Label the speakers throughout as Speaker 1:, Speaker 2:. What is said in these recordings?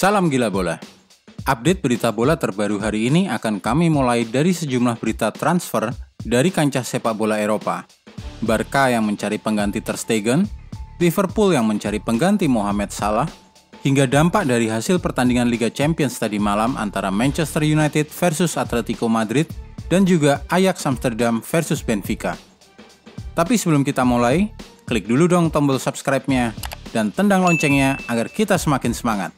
Speaker 1: Salam gila bola. Update berita bola terbaru hari ini akan kami mulai dari sejumlah berita transfer dari kancah sepak bola Eropa. Barca yang mencari pengganti Ter Stegen, Liverpool yang mencari pengganti Mohamed Salah, hingga dampak dari hasil pertandingan Liga Champions tadi malam antara Manchester United versus Atletico Madrid dan juga Ajax Amsterdam versus Benfica. Tapi sebelum kita mulai, klik dulu dong tombol subscribe-nya dan tendang loncengnya agar kita semakin semangat.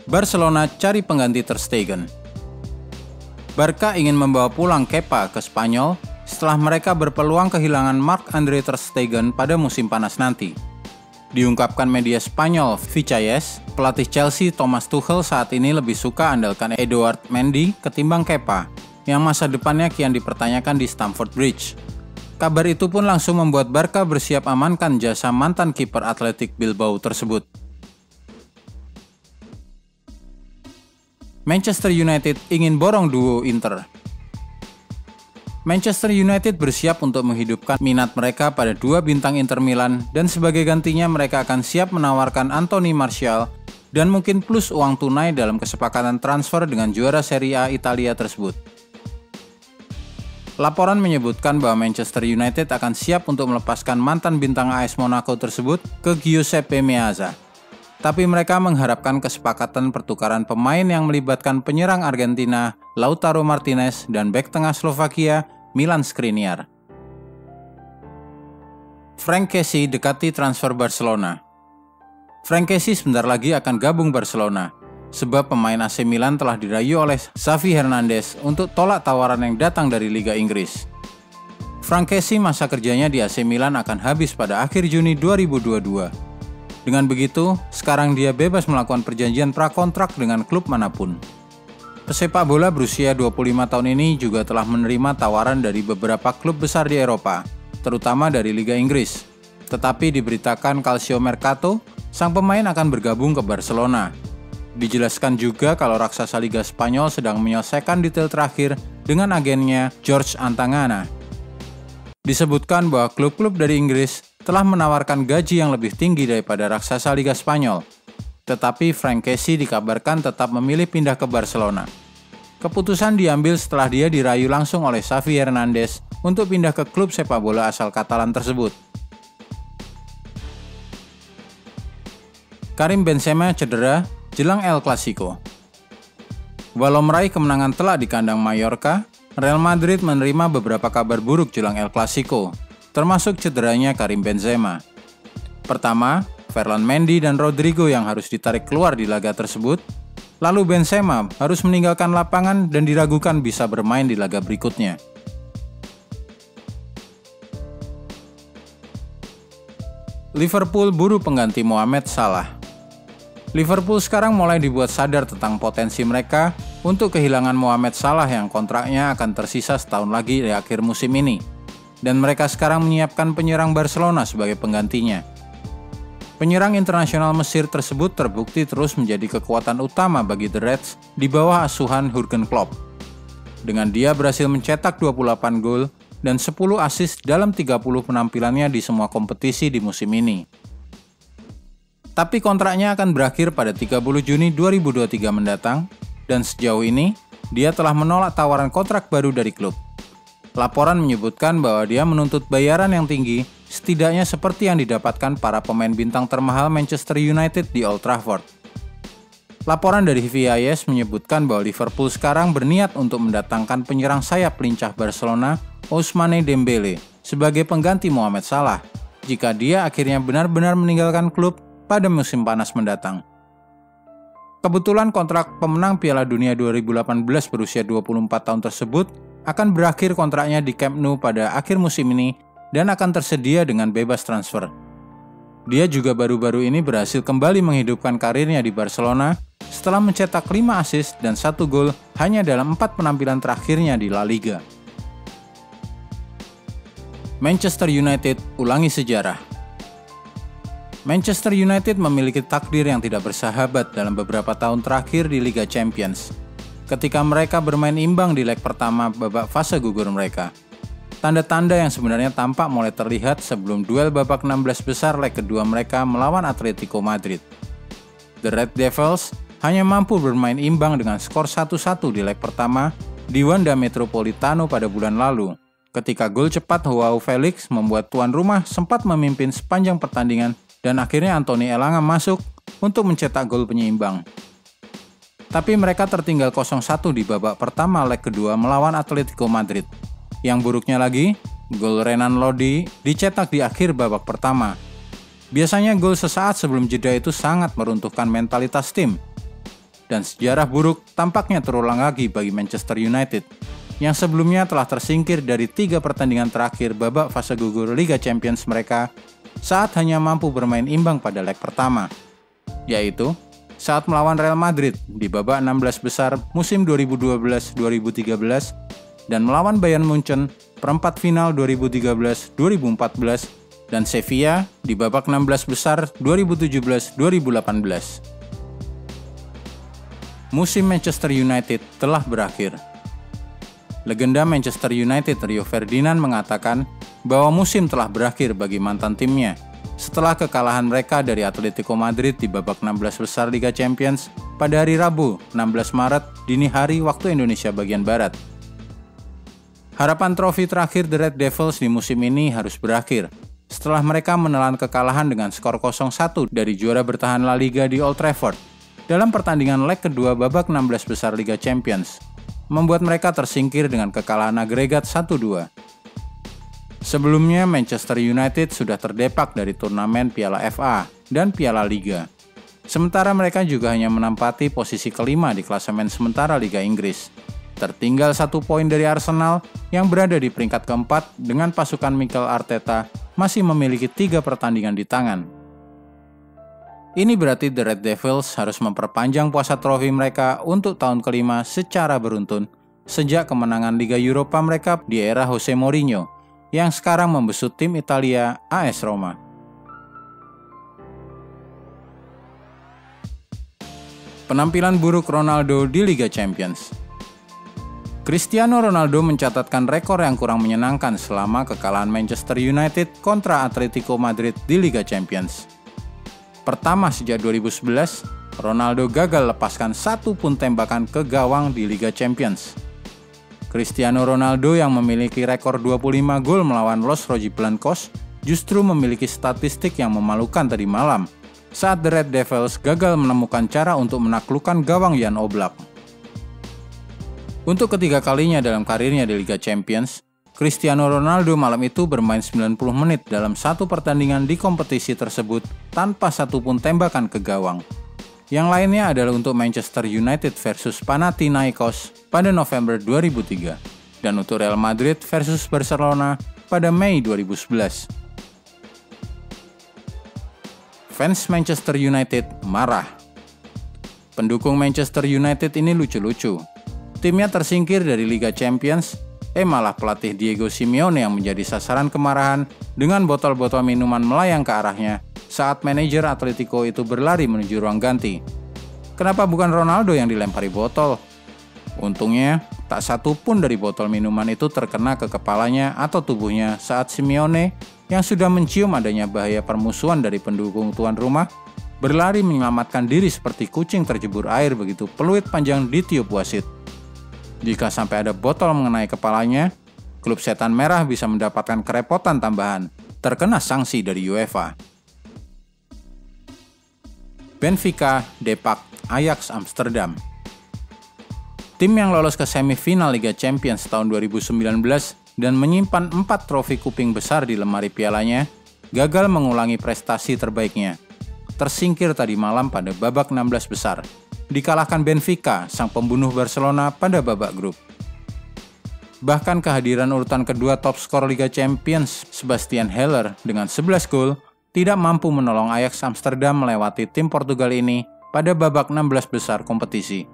Speaker 1: Barcelona cari pengganti Ter Stegen. Barca ingin membawa pulang Kepa ke Spanyol setelah mereka berpeluang kehilangan Marc-Andre Ter Stegen pada musim panas nanti. Diungkapkan media Spanyol Vichayes, pelatih Chelsea Thomas Tuchel saat ini lebih suka andalkan Edouard Mendy ketimbang Kepa, yang masa depannya kian dipertanyakan di Stamford Bridge. Kabar itu pun langsung membuat Barca bersiap amankan jasa mantan kiper Athletic Bilbao tersebut. Manchester United ingin borong duo Inter. Manchester United bersiap untuk menghidupkan minat mereka pada dua bintang Inter Milan dan sebagai gantinya mereka akan siap menawarkan Anthony Martial dan mungkin plus uang tunai dalam kesepakatan transfer dengan juara Serie A Italia tersebut. Laporan menyebutkan bahwa Manchester United akan siap untuk melepaskan mantan bintang AS Monaco tersebut ke Giuseppe Meazza. Tapi mereka mengharapkan kesepakatan pertukaran pemain yang melibatkan penyerang Argentina, Lautaro Martinez, dan bek tengah Slovakia, Milan Skriniar. Franck Kessie dekati transfer Barcelona. Franck Kessie sebentar lagi akan gabung Barcelona, sebab pemain AC Milan telah dirayu oleh Xavi Hernandez untuk tolak tawaran yang datang dari Liga Inggris. Franck Kessie masa kerjanya di AC Milan akan habis pada akhir Juni 2022. Dengan begitu, sekarang dia bebas melakukan perjanjian prakontrak dengan klub manapun. Pesepak bola berusia 25 tahun ini juga telah menerima tawaran dari beberapa klub besar di Eropa, terutama dari Liga Inggris. Tetapi diberitakan Calcio Mercato, sang pemain akan bergabung ke Barcelona. Dijelaskan juga kalau raksasa Liga Spanyol sedang menyelesaikan detail terakhir dengan agennya George Antangana. Disebutkan bahwa klub-klub dari Inggris telah menawarkan gaji yang lebih tinggi daripada raksasa Liga Spanyol. Tetapi Franck Kessie dikabarkan tetap memilih pindah ke Barcelona. Keputusan diambil setelah dia dirayu langsung oleh Xavi Hernandez untuk pindah ke klub sepak bola asal Katalan tersebut. Karim Benzema cedera jelang El Clasico. Walau meraih kemenangan telak di kandang Mallorca, Real Madrid menerima beberapa kabar buruk jelang El Clasico, termasuk cederanya Karim Benzema. Pertama, Ferland Mendy dan Rodrigo yang harus ditarik keluar di laga tersebut. Lalu Benzema harus meninggalkan lapangan dan diragukan bisa bermain di laga berikutnya. Liverpool buru pengganti Mohamed Salah. Liverpool sekarang mulai dibuat sadar tentang potensi mereka untuk kehilangan Mohamed Salah yang kontraknya akan tersisa setahun lagi di akhir musim ini. Dan mereka sekarang menyiapkan penyerang Barcelona sebagai penggantinya. Penyerang internasional Mesir tersebut terbukti terus menjadi kekuatan utama bagi The Reds di bawah asuhan Jurgen Klopp. Dengan dia berhasil mencetak 28 gol dan 10 assist dalam 30 penampilannya di semua kompetisi di musim ini. Tapi kontraknya akan berakhir pada 30 Juni 2023 mendatang dan sejauh ini dia telah menolak tawaran kontrak baru dari klub. Laporan menyebutkan bahwa dia menuntut bayaran yang tinggi, setidaknya seperti yang didapatkan para pemain bintang termahal Manchester United di Old Trafford. Laporan dari Vichayes menyebutkan bahwa Liverpool sekarang berniat untuk mendatangkan penyerang sayap lincah Barcelona, Ousmane Dembele, sebagai pengganti Mohamed Salah, jika dia akhirnya benar-benar meninggalkan klub pada musim panas mendatang. Kebetulan kontrak pemenang Piala Dunia 2018 berusia 24 tahun tersebut akan berakhir kontraknya di Camp Nou pada akhir musim ini dan akan tersedia dengan bebas transfer. Dia juga baru-baru ini berhasil kembali menghidupkan karirnya di Barcelona setelah mencetak 5 assist dan 1 gol hanya dalam 4 penampilan terakhirnya di La Liga. Manchester United ulangi sejarah. Manchester United memiliki takdir yang tidak bersahabat dalam beberapa tahun terakhir di Liga Champions, ketika mereka bermain imbang di leg pertama babak fase gugur mereka. Tanda-tanda yang sebenarnya tampak mulai terlihat sebelum duel babak 16 besar leg kedua mereka melawan Atletico Madrid. The Red Devils hanya mampu bermain imbang dengan skor 1-1 di leg pertama di Wanda Metropolitano pada bulan lalu, ketika gol cepat Joao Felix membuat tuan rumah sempat memimpin sepanjang pertandingan dan akhirnya Anthony Elanga masuk untuk mencetak gol penyeimbang. Tapi mereka tertinggal 0-1 di babak pertama leg kedua melawan Atletico Madrid. Yang buruknya lagi, gol Renan Lodi dicetak di akhir babak pertama. Biasanya gol sesaat sebelum jeda itu sangat meruntuhkan mentalitas tim. Dan sejarah buruk tampaknya terulang lagi bagi Manchester United, yang sebelumnya telah tersingkir dari 3 pertandingan terakhir babak fase gugur Liga Champions mereka saat hanya mampu bermain imbang pada leg pertama, yaitu saat melawan Real Madrid di babak 16 besar musim 2012-2013 dan melawan Bayern Munchen perempat final 2013-2014 dan Sevilla di babak 16 besar 2017-2018. Musim Manchester United telah berakhir. Legenda Manchester United Rio Ferdinand mengatakan bahwa musim telah berakhir bagi mantan timnya setelah kekalahan mereka dari Atletico Madrid di babak 16 besar Liga Champions pada hari Rabu 16 Maret dini hari waktu Indonesia bagian Barat. Harapan trofi terakhir The Red Devils di musim ini harus berakhir setelah mereka menelan kekalahan dengan skor 0-1 dari juara bertahan La Liga di Old Trafford dalam pertandingan leg kedua babak 16 besar Liga Champions, membuat mereka tersingkir dengan kekalahan agregat 1-2. Sebelumnya, Manchester United sudah terdepak dari turnamen Piala FA dan Piala Liga. Sementara mereka juga hanya menempati posisi kelima di klasemen sementara Liga Inggris. Tertinggal 1 poin dari Arsenal yang berada di peringkat keempat dengan pasukan Mikel Arteta masih memiliki 3 pertandingan di tangan. Ini berarti The Red Devils harus memperpanjang puasa trofi mereka untuk tahun kelima secara beruntun sejak kemenangan Liga Eropa mereka di era Jose Mourinho yang sekarang membesut tim Italia AS Roma. Penampilan buruk Ronaldo di Liga Champions. Cristiano Ronaldo mencatatkan rekor yang kurang menyenangkan selama kekalahan Manchester United kontra Atletico Madrid di Liga Champions. Pertama sejak 2011, Ronaldo gagal lepaskan 1 pun tembakan ke gawang di Liga Champions. Cristiano Ronaldo yang memiliki rekor 25 gol melawan Los Rojiblancos justru memiliki statistik yang memalukan tadi malam saat The Red Devils gagal menemukan cara untuk menaklukkan gawang Jan Oblak. Untuk ketiga kalinya dalam karirnya di Liga Champions, Cristiano Ronaldo malam itu bermain 90 menit dalam 1 pertandingan di kompetisi tersebut tanpa 1 pun tembakan ke gawang. Yang lainnya adalah untuk Manchester United versus Panathinaikos pada November 2003 dan untuk Real Madrid versus Barcelona pada Mei 2011. Fans Manchester United marah. Pendukung Manchester United ini lucu-lucu. Timnya tersingkir dari Liga Champions, malah pelatih Diego Simeone yang menjadi sasaran kemarahan dengan botol-botol minuman melayang ke arahnya saat manajer Atletico itu berlari menuju ruang ganti. Kenapa bukan Ronaldo yang dilempari botol? Untungnya, tak satu pun dari botol minuman itu terkena ke kepalanya atau tubuhnya saat Simeone yang sudah mencium adanya bahaya permusuhan dari pendukung tuan rumah berlari menyelamatkan diri seperti kucing terjebur air begitu peluit panjang ditiup wasit. Jika sampai ada botol mengenai kepalanya, klub setan merah bisa mendapatkan kerepotan tambahan, terkena sanksi dari UEFA. Benfica depak Ajax Amsterdam. Tim yang lolos ke semifinal Liga Champions tahun 2019 dan menyimpan 4 trofi kuping besar di lemari pialanya, gagal mengulangi prestasi terbaiknya. Tersingkir tadi malam pada babak 16 besar, dikalahkan Benfica, sang pembunuh Barcelona pada babak grup. Bahkan kehadiran urutan kedua top skor Liga Champions, Sebastian Haller dengan 11 gol, tidak mampu menolong Ajax Amsterdam melewati tim Portugal ini pada babak 16 besar kompetisi.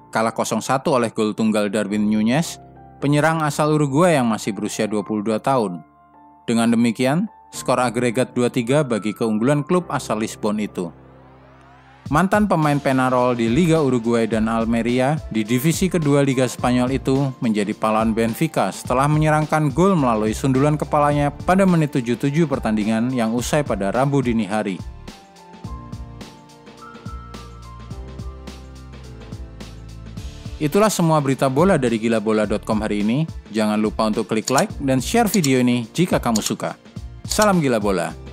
Speaker 1: Kalah 0-1 oleh gol tunggal Darwin Núñez, penyerang asal Uruguay yang masih berusia 22 tahun. Dengan demikian, skor agregat 2-3 bagi keunggulan klub asal Lisbon itu. Mantan pemain Penarol di Liga Uruguay dan Almeria di divisi kedua Liga Spanyol itu menjadi pahlawan Benfica setelah menyerangkan gol melalui sundulan kepalanya pada menit 77 pertandingan yang usai pada Rabu dini hari. Itulah semua berita bola dari gilabola.com hari ini. Jangan lupa untuk klik like dan share video ini jika kamu suka. Salam Gila Bola.